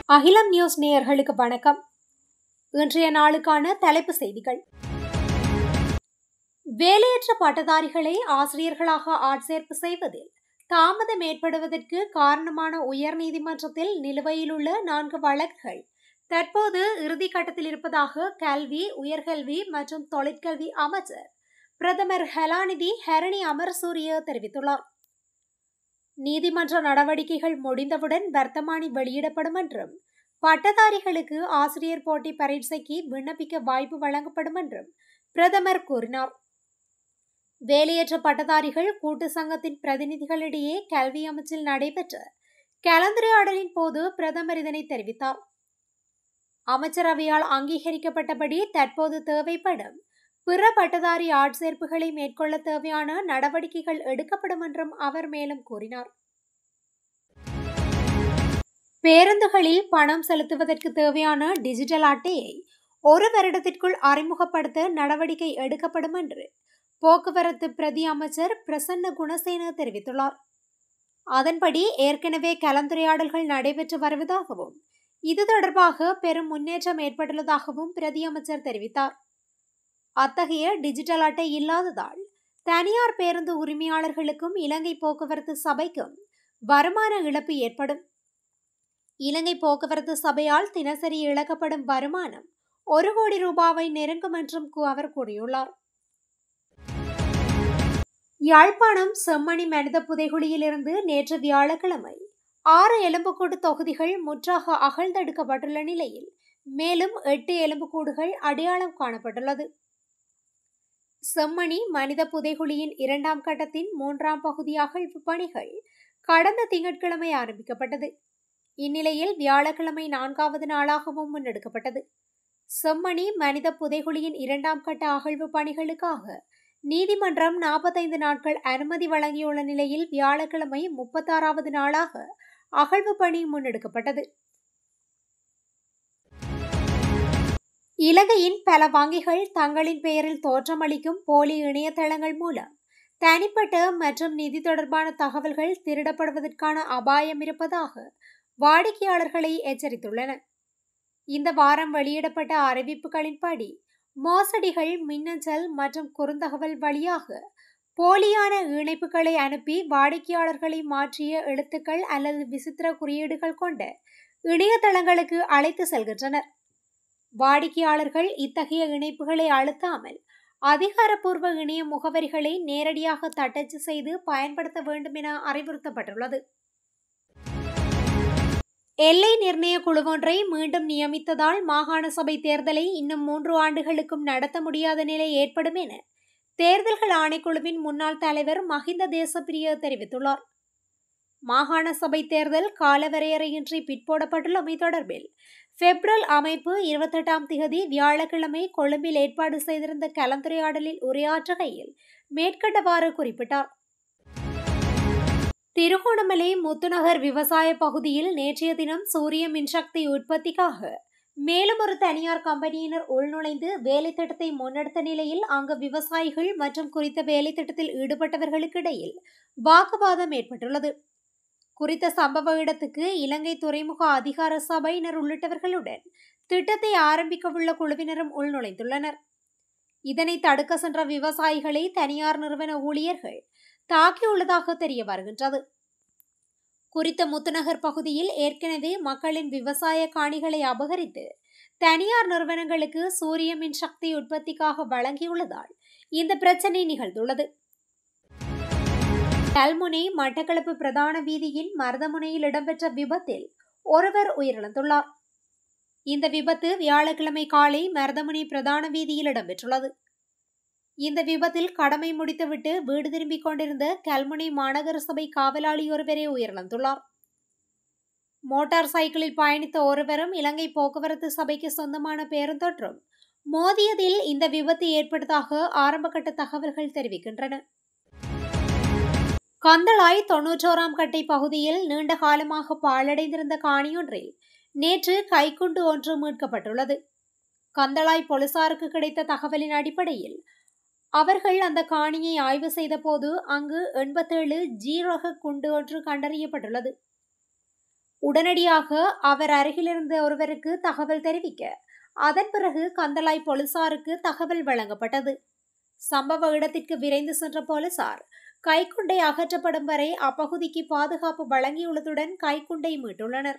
அகிலம் நியூஸ் நேயர்களுக்கு வணக்கம். இன்றைய நாளுக்கான தலைப்பு செய்திகள். வேலையற்ற பட்டதாரிகளை ஆசிரியர்களாக ஆட்சேர்ப்பு செய்வதில் தாமதம் ஏற்படுவதற்கு காரணமான உயர்நீதிமன்றத்தில் நிலுவையில் உள்ள 4 வழக்குகள் தற்போது இறுதிக்கட்டத்தில் இருப்பதாக கல்வி, உயர்கல்வி மற்றும் தொழிற்கல்வி அமைச்சர் பிரதமர் ஹலாநிதி ஹரணி அமரசூரிய தெரிவித்துள்ளார். நீதிமன்ற நடவடிக்கைகள் முடிந்தவுடன் வர்த்தமானி வெளியிடப்படும் என்றும், பட்டதாரிகளுக்கு ஆசிரியர் போட்டி பரீட்சைக்கு விண்ணப்பிக்க வாய்ப்பு வழங்கப்படும் என்றும் பிரதமர் கூறினார். வேலையற்ற பட்டதாரிகள் கூட்டு சங்கத்தின் பிரதிநிதிகளிடையே கல்வி அமைச்சில் நடைபெற்ற கலந்துரையாடலின் போது பிரதமர் இதனை தெரிவித்தார். அமைச்சரவையால் அங்கீகரிக்கப்பட்டபடி தற்போது தேவைப்படும் பிற பட்டதாரி ஆட்சேர்ப்புகளை மேற்கொள்ள தேவையான நடவடிக்கைகள் எடுக்கப்படும் என்றும் அவர் மேலும் கூறினார். பேருந்துகளில் பணம் செலுத்துவதற்கு தேவையான டிஜிட்டல் அட்டையை 1 வருடத்திற்குள் அறிமுகப்படுத்த நடவடிக்கை எடுக்கப்படும் என்று போக்குவரத்து பிரதி அமைச்சர் பிரசன்ன குணசேன தெரிவித்துள்ளார். அதன்படி ஏற்கனவே கலந்துரையாடல்கள் நடைபெற்று வருவதாகவும், இது தொடர்பாக பெரும் முன்னேற்றம் ஏற்பட்டுள்ளதாகவும் பிரதி அமைச்சர் தெரிவித்தார். அத்தகைய டிஜிட்டல் அட்டை இல்லாததால் தனியார் பேருந்து உரிமையாளர்களுக்கும் இலங்கை போக்குவரத்து சபைக்கும் வருமான இழப்பு ஏற்படும். இலங்கை போக்குவரத்து சபையால் தினசரி இழக்கப்படும் வருமானம் 1 கோடி ரூபாவை நெருங்கும் என்றும் அவர் கூறியுள்ளார். யாழ்ப்பாணம் செம்மணி மனித புதைகுழியிலிருந்து நேற்று வியாழக்கிழமை 6 எலும்புக்கூடு தொகுதிகள் முற்றாக அகழ்ந்தெடுக்கப்பட்டுள்ள நிலையில் மேலும் 8 எலும்புக்கூடுகள் அடையாளம் காணப்பட்டுள்ளது. செம்மணி மனித புதைகுழியின் 2ஆம் கட்டத்தின் 3ஆம் பகுதி அகழ்வு பணிகள் கடந்த திங்கட்கிழமை ஆரம்பிக்கப்பட்டது. இந்நிலையில் வியாழக்கிழமை 4வது நாளாகவும் முன்னெடுக்கப்பட்டது. செம்மணி மனித புதைகுழியின் 2ஆம் கட்ட அகழ்வு பணிகளுக்காக நீதிமன்றம் 45 நாட்கள் அனுமதி வழங்கியுள்ள நிலையில் வியாழக்கிழமை 36வது நாளாக அகழ்வு பணி முன்னெடுக்கப்பட்டது. இலங்கையின் பல வங்கிகள் தங்களின் பெயரில் தோற்றமளிக்கும் போலி இணையதளங்கள் மூலம் தனிப்பட்ட மற்றும் நிதி தொடர்பான தகவல்கள் திருடப்படுவதற்கான அபாயம் இருப்பதாக வாடிக்கையாளர்களை எச்சரித்துள்ளன. இந்த வாரம் வெளியிடப்பட்ட அறிவிப்புகளின்படி மோசடிகள் மின்னஞ்சல் மற்றும் குறுந்தகவல் வழியாக போலியான இணைப்புகளை அனுப்பி வாடிக்கையாளர்களை மாற்றிய எழுத்துக்கள் அல்லது விசித்திர குறியீடுகள் கொண்ட இணையதளங்களுக்கு அழைத்து செல்கின்றனர். வாடிக்கையாளர்கள் இத்தகைய இணைப்புகளை அழுத்தாமல் அதிகாரப்பூர்வ இணைய முகவரிகளை நேரடியாக தட்டச்சு செய்து பயன்படுத்த வேண்டும் என அறிவுறுத்தப்பட்டுள்ளது. எல்லை நிர்ணய குழுவொன்றை மீண்டும் நியமித்ததால் மாகாண சபை தேர்தலை இன்னும் 3 ஆண்டுகளுக்கும் நடத்த முடியாத நிலை ஏற்படும் என தேர்தல்கள் ஆணைக்குழுவின் முன்னாள் தலைவர் மஹிந்த தேசப்பிரிய தெரிவித்துள்ளார். மாகாண சபை தேர்தல் காலவரையறையின்றி பிற்போடப்பட்டுள்ளமை தொடர்பில் பெப்ரல் அமைப்பு 28ஆம் திகதி வியாழக்கிழமை கொழும்பில் ஏற்பாடு செய்திருந்த கலந்துரையாடலில் உரையாற்றுகையில் மேற்கண்டவாறு குறிப்பிட்டார். திருகோணமலை முத்துநகர் விவசாய பகுதியில் நேற்றைய தினம் சூரிய மின்சக்தி உற்பத்திக்காக மேலும் ஒரு தனியார் கம்பெனியினர் உள்நுழைந்து வேலை திட்டத்தை முன்னெடுத்த நிலையில் அங்கு விவசாயிகள் மற்றும் குறித்த வேலை திட்டத்தில் ஈடுபட்டவர்களுக்கு இடையில் வாக்குவாதம் ஏற்பட்டுள்ளது. குறித்த சம்பவ இடத்துக்கு இலங்கை துறைமுக அதிகார சபையினர் உள்ளிட்டவர்களுடன் திட்டத்தை ஆரம்பிக்கவுள்ள குழுவினரும் உள்நுழைந்துள்ளனர். இதனை தடுக்க சென்ற விவசாயிகளை தனியார் நிறுவன ஊழியர்கள் தாக்கியுள்ளதாக தெரிய வருகின்றது. குறித்த முத்துநகர் பகுதியில் ஏற்கனவே மக்களின் விவசாய காணிகளை அபகரித்து தனியார் நிறுவனங்களுக்கு சூரிய மின் சக்தி உற்பத்திக்காக வழங்கியுள்ளதால் இந்த பிரச்சனை நிகழ்ந்துள்ளது. கல்முனை மட்டக்களப்பு பிரதான வீதியின் மருதமுனையில் இடம்பெற்ற விபத்தில் ஒருவர் உயிரிழந்துள்ளார். இந்த விபத்து வியாழக்கிழமை காலை மருதமுனை பிரதான வீதியில் இடம்பெற்றுள்ளது. இந்த விபத்தில் கடமை முடித்துவிட்டு வீடு திரும்பிக் கொண்டிருந்த கல்முனை மாநகர சபை காவலாளி ஒருவரே உயிரிழந்துள்ளார். மோட்டார் சைக்கிளில் பயணித்த ஒருவரும் இலங்கை போக்குவரத்து சபைக்கு சொந்தமான பேருந்தொன்றும் மோதியதில் இந்த விபத்து ஏற்பட்டதாக ஆரம்பகட்ட தகவல்கள் தெரிவிக்கின்றன. கந்தளாய் 91ஆம் கட்டை பகுதியில் நீண்ட காலமாக பாழடைந்திருந்த காணியொன்றில் நேற்று கைக்குண்டு ஒன்று மீட்கப்பட்டுள்ளது. கந்தளாய் போலீசாருக்கு கிடைத்த தகவலின் அடிப்படையில் அவர்கள் அந்த காணியை ஆய்வு செய்த போது அங்கு 87 G ரக குண்டு ஒன்று கண்டறியப்பட்டுள்ளது. உடனடியாக அவர் அருகிலிருந்த ஒருவருக்கு தகவல் தெரிவிக்க அதன் பிறகு கந்தளாய் போலீசாருக்கு தகவல் வழங்கப்பட்டது. சம்பவ இடத்திற்கு விரைந்து சென்ற போலீசார் கைக்குண்டை அகற்றப்படும் வரை அப்பகுதிக்கு பாதுகாப்பு வழங்கியுள்ளதுடன் கைக்குண்டை மீட்டுள்ளனர்.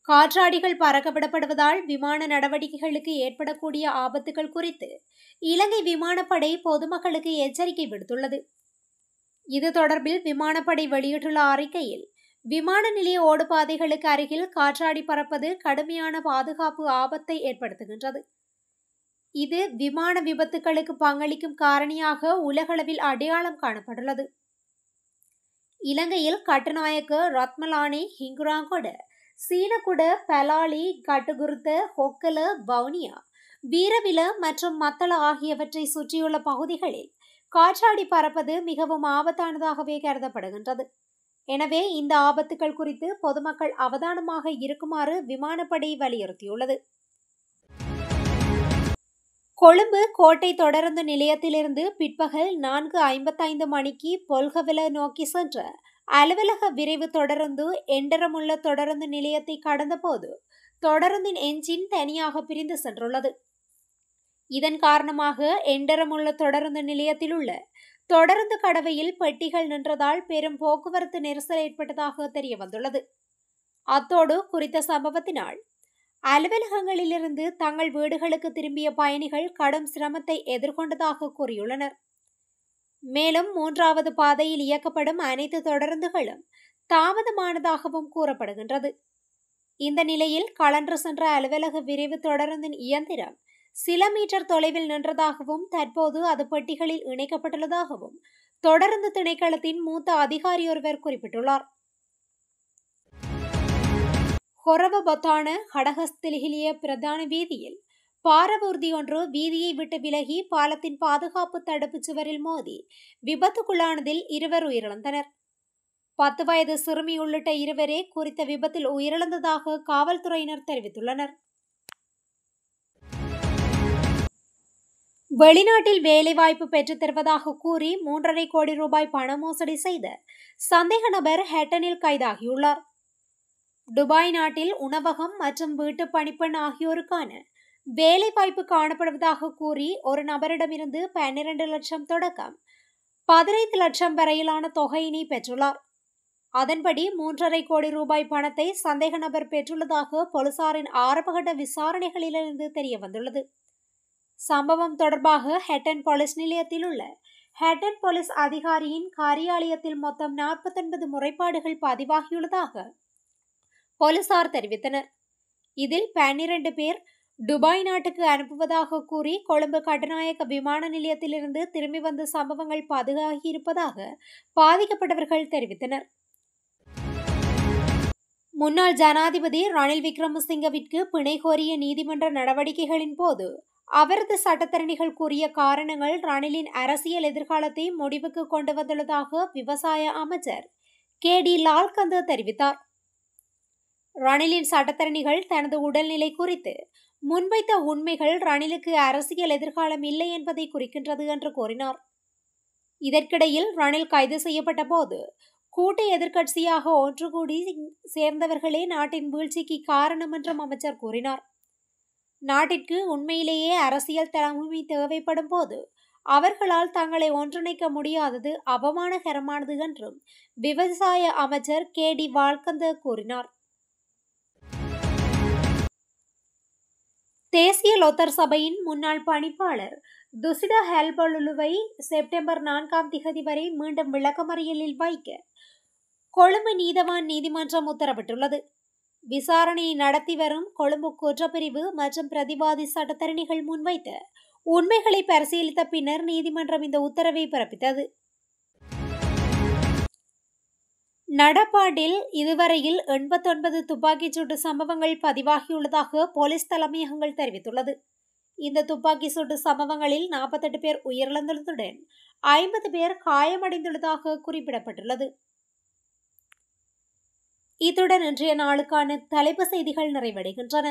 காற்றாடிகள் பறக்கவிடப்படுவதால் விமான நடவடிக்கைகளுக்கு ஏற்படக்கூடிய ஆபத்துகள் குறித்து இலங்கை விமானப்படை பொதுமக்களுக்கு எச்சரிக்கை விடுத்துள்ளது. இது தொடர்பில் விமானப்படை வெளியிட்டுள்ள அறிக்கையில், விமான நிலைய ஓடுபாதைகளுக்கு அருகில் காற்றாடி பறப்பது கடுமையான பாதுகாப்பு ஆபத்தை ஏற்படுத்துகின்றது. இது விமான விபத்துகளுக்கு பங்களிக்கும் காரணியாக உலகளவில் அடையாளம் காணப்பட்டுள்ளது. இலங்கையில் கட்டுநாயக்க, ரத்மலானி, ஹிங்குராங்கொட, சீனகுட, பலாலி, கட்டுகுருத்த, ஹொக்கல, வவுனியா, வீரவில மற்றும் மத்தள ஆகியவற்றை சுற்றியுள்ள பகுதிகளில் காற்றாடி பறப்பது மிகவும் ஆபத்தானதாகவே கருதப்படுகின்றது. எனவே இந்த ஆபத்துகள் குறித்து பொதுமக்கள் அவதானமாக இருக்குமாறு விமானப்படை வலியுறுத்தியுள்ளது. கொழும்பு கோட்டை தொடருந்து நிலையத்திலிருந்து பிற்பகல் 4:55 மணிக்கு பொல்கவில நோக்கி சென்ற அலுவலக விரைவு தொடருந்து எண்டரமுள்ள தொடருந்து நிலையத்தை கடந்தபோது தொடருந்தின் என்ஜின் தனியாக பிரிந்து சென்றுள்ளது. இதன் காரணமாக எண்டரமுள்ள தொடருந்து நிலையத்தில் உள்ள தொடருந்து கடவையில் பெட்டிகள் நின்றதால் பெரும் போக்குவரத்து நெரிசல் ஏற்பட்டதாக தெரிய வந்துள்ளது. அத்தோடு குறித்த சம்பவத்தினால் அலுவலகங்களிலிருந்து தங்கள் வீடுகளுக்கு திரும்பிய பயணிகள் கடும் சிரமத்தை எதிர்கொண்டதாக கூறியுள்ளனர். மேலும் 3வது பாதையில் இயக்கப்படும் அனைத்து தொடருந்துகளும் தாமதமானதாகவும் கூறப்படுகின்றது. இந்த நிலையில் கலன்று சென்ற அலுவலக விரைவு தொடருந்தின் இயந்திரம் சில மீட்டர் தொலைவில் நின்றதாகவும் தற்போது அது பெட்டிகளில் இணைக்கப்பட்டுள்ளதாகவும் தொடருந்து திணைக்களத்தின் மூத்த அதிகாரி ஒருவர் குறிப்பிட்டுள்ளார். ஹொரவபொத்தான கடகஸ்திலிகிலிய பிரதான வீதியில் பாரவூர்தி ஒன்று வீதியை விட்டு விலகி பாலத்தின் பாதுகாப்பு தடுப்பு சுவரில் மோதி விபத்துக்குள்ளானதில் 2 உயிரிழந்தனர். 10 வயது சிறுமி உள்ளிட்ட 2 குறித்த விபத்தில் உயிரிழந்ததாக காவல்துறையினர் தெரிவித்துள்ளனர். வெளிநாட்டில் வேலைவாய்ப்பு பெற்றுத் தருவதாக கூறி 3.5 கோடி ரூபாய் பண மோசடி செய்த சந்தேக நபர் ஹேட்டனில் கைதாகியுள்ளார். துபாய் நாட்டில் உணவகம் மற்றும் வீட்டு பணிப்பெண் ஆகியோருக்கான வேலைவாய்ப்பு காணப்படுவதாக கூறி ஒரு நபரிடமிருந்து 12 லட்சம் தொடக்கம் 15 லட்சம் வரையிலான தொகையினை பெற்றுள்ளார். அதன்படி 3.5 கோடி ரூபாய் பணத்தை சந்தேக நபர் பெற்றுள்ளதாக போலீசாரின் ஆரம்பகட்ட விசாரணைகளிலிருந்து தெரிய வந்துள்ளது. சம்பவம் தொடர்பாக ஹெட்டன் போலீஸ் நிலையத்தில் உள்ள ஹெட்டன் போலீஸ் அதிகாரியின் காரியாலயத்தில் மொத்தம் 49 முறைப்பாடுகள் பதிவாகியுள்ளதாக போலீசார் தெரிவித்தனர். இதில் 12 பேர் துபாய் நாட்டுக்கு அனுப்புவதாக கூறி கொழும்பு கட்டுநாயக்க விமான நிலையத்திலிருந்து திரும்பி வந்த சம்பவங்கள் பதிவாகியிருப்பதாக பாதிக்கப்பட்டவர்கள் தெரிவித்தனர். முன்னாள் ஜனாதிபதி ரணில் விக்ரமசிங்கவிற்கு பிணை கோரிய நீதிமன்ற நடவடிக்கைகளின் போது அவரது சட்டத்தரணிகள் கூறிய காரணங்கள் ரணிலின் அரசியல் எதிர்காலத்தை முடிவுக்கு கொண்டு வந்துள்ளதாக விவசாய அமைச்சர் KD லால்கந்த தெரிவித்தார். ரணிலின் சட்டத்தரணிகள் தனது உடல்நிலை குறித்து முன்வைத்த உண்மைகள் ரணிலுக்கு அரசியல் எதிர்காலம் இல்லை என்பதை குறிக்கின்றது என்று கூறினார். இதற்கிடையில் ரணில் கைது செய்யப்பட்ட போது கூட்டு எதிர்க்கட்சியாக ஒன்று கூடி சேர்ந்தவர்களே நாட்டின் வீழ்ச்சிக்கு காரணம் என்றும் அமைச்சர் கூறினார். நாட்டிற்கு உண்மையிலேயே அரசியல் தலைமை தேவைப்படும் போது அவர்களால் தங்களை ஒன்றிணைக்க முடியாதது அவமானகரமானது என்றும் விவசாய அமைச்சர் KD லால்கந்த கூறினார். தேசிய லொத்தர் சபையின் முன்னாள் பணிப்பாளர் துசிட ஹெல்பொலுவை செப்டம்பர் 4ஆம் திகதி வரை மீண்டும் விளக்கமறியலில் வைக்க கொழும்பு நீதவான் நீதிமன்றம் உத்தரவிட்டுள்ளது. விசாரணையை நடத்தி வரும் கொழும்பு குற்றப்பிரிவு மற்றும் பிரதிவாதி சட்டத்தரணிகள் முன்வைத்த உண்மைகளை பரிசீலித்த பின்னர் நீதிமன்றம் இந்த உத்தரவை பிறப்பித்தது. நடப்பாண்டில் இதுவரையில் 89 துப்பாக்கிச்சூட்டு சம்பவங்கள் பதிவாகியுள்ளதாக போலீஸ் தலைமையகங்கள் தெரிவித்துள்ளது. இந்த துப்பாக்கி சூட்டு சம்பவங்களில் 48 பேர் உயிரிழந்துள்ளதுடன் 50 பேர் காயமடைந்துள்ளதாக குறிப்பிடப்பட்டுள்ளது. இத்துடன் இன்றைய நாளுக்கான தலைப்பு செய்திகள் நிறைவடைகின்றன.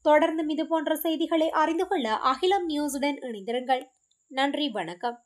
தொடர்ந்தும் இதுபோன்ற செய்திகளை அறிந்து கொள்ள அகிலம் நியூஸுடன் இணைந்திருங்கள். நன்றி, வணக்கம்.